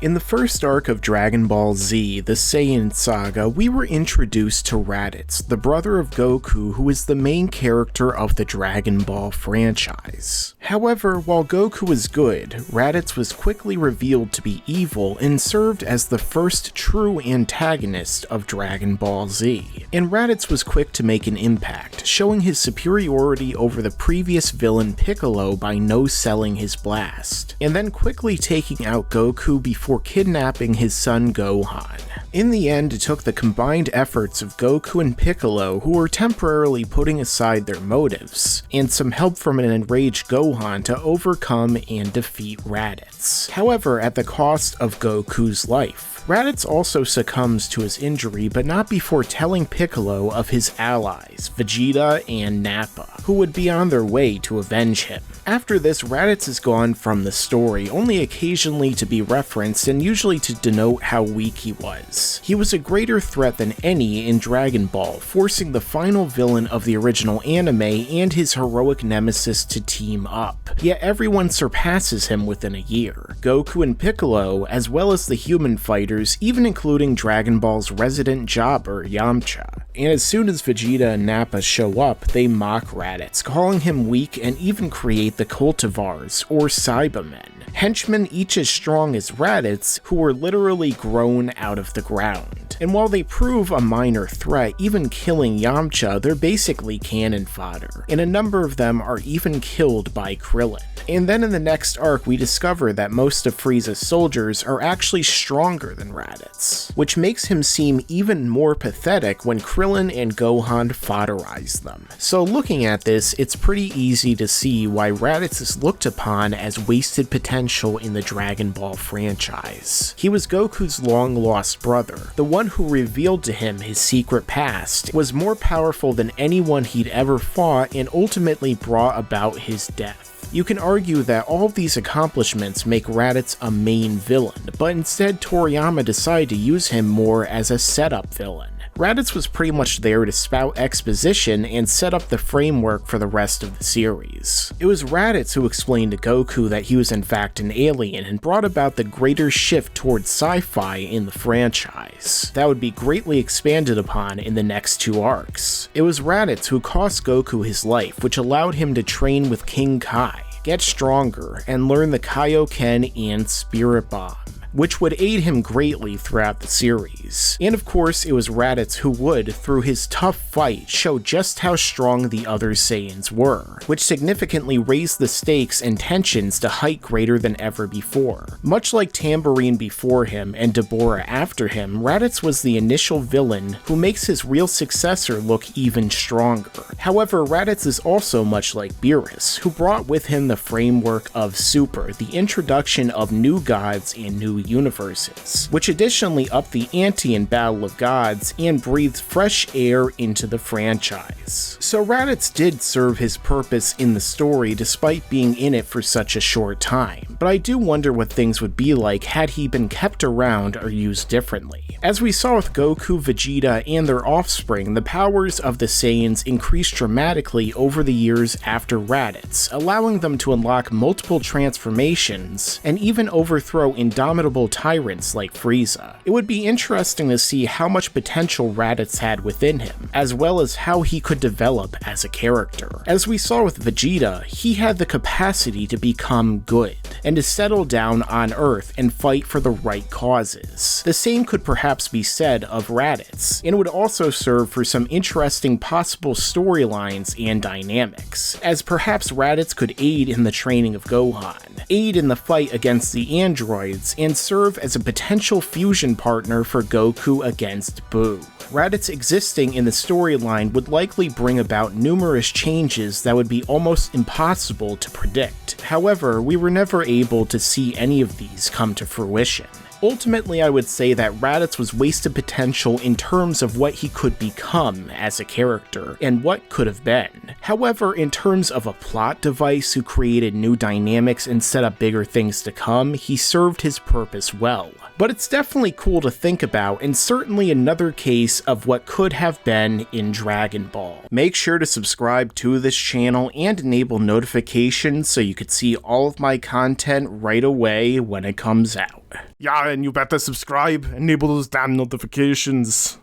In the first arc of Dragon Ball Z, the Saiyan saga, we were introduced to Raditz, the brother of Goku, who is the main character of the Dragon Ball franchise. However, while Goku was good, Raditz was quickly revealed to be evil and served as the first true antagonist of Dragon Ball Z. And Raditz was quick to make an impact, showing his superiority over the previous villain Piccolo by no-selling his blast, and then quickly taking out Goku before kidnapping his son Gohan. In the end, it took the combined efforts of Goku and Piccolo, who were temporarily putting aside their motives, and some help from an enraged Gohan to overcome and defeat Raditz. However, at the cost of Goku's life. Raditz also succumbs to his injury, but not before telling Piccolo of his allies, Vegeta and Nappa, who would be on their way to avenge him. After this, Raditz is gone from the story, only occasionally to be referenced and usually to denote how weak he was. He was a greater threat than any in Dragon Ball, forcing the final villain of the original anime and his heroic nemesis to team up. Yet everyone surpasses him within a year. Goku and Piccolo, as well as the human fighters, even including Dragon Ball's resident jobber, Yamcha. And as soon as Vegeta and Nappa show up, they mock Raditz, calling him weak and even create the Cultivars, or Cybermen. Henchmen each as strong as Raditz, who were literally grown out of the ground. And while they prove a minor threat, even killing Yamcha, they're basically cannon fodder, and a number of them are even killed by Krillin. And then in the next arc, we discover that most of Frieza's soldiers are actually stronger than Raditz, which makes him seem even more pathetic when Krillin and Gohan fodderize them. So looking at this, it's pretty easy to see why Raditz is looked upon as wasted potential in the Dragon Ball franchise. He was Goku's long-lost brother, the one who revealed to him his secret past, was more powerful than anyone he'd ever fought, and ultimately brought about his death. You can argue that all of these accomplishments make Raditz a main villain, but instead Toriyama decided to use him more as a setup villain. Raditz was pretty much there to spout exposition and set up the framework for the rest of the series. It was Raditz who explained to Goku that he was in fact an alien and brought about the greater shift towards sci-fi in the franchise. That would be greatly expanded upon in the next two arcs. It was Raditz who cost Goku his life, which allowed him to train with King Kai, get stronger, and learn the Kaioken and Spirit Bomb, which would aid him greatly throughout the series. And of course, it was Raditz who would, through his tough fight, show just how strong the other Saiyans were, which significantly raised the stakes and tensions to height greater than ever before. Much like Tambourine before him and Deborah after him, Raditz was the initial villain who makes his real successor look even stronger. However, Raditz is also much like Beerus, who brought with him the framework of Super, the introduction of new gods and new universes, which additionally upped the ante in Battle of Gods and breathed fresh air into the franchise. So Raditz did serve his purpose in the story despite being in it for such a short time, but I do wonder what things would be like had he been kept around or used differently. As we saw with Goku, Vegeta, and their offspring, the powers of the Saiyans increased dramatically over the years after Raditz, allowing them to unlock multiple transformations and even overthrow indomitable tyrants like Frieza. It would be interesting to see how much potential Raditz had within him, as well as how he could develop as a character. As we saw with Vegeta, he had the capacity to become good, and to settle down on Earth and fight for the right causes. The same could perhaps be said of Raditz, and would also serve for some interesting possible storylines and dynamics, as perhaps Raditz could aid in the training of Gohan, aid in the fight against the androids, and serve as a potential fusion partner for Goku against Buu. Raditz existing in the storyline would likely bring about numerous changes that would be almost impossible to predict. However, we were never able to see any of these come to fruition. Ultimately, I would say that Raditz was wasted potential in terms of what he could become as a character, and what could have been. However, in terms of a plot device who created new dynamics and set up bigger things to come, he served his purpose well. But it's definitely cool to think about, and certainly another case of what could have been in Dragon Ball. Make sure to subscribe to this channel and enable notifications so you could see all of my content right away when it comes out. Yeah, and you better subscribe, enable those damn notifications.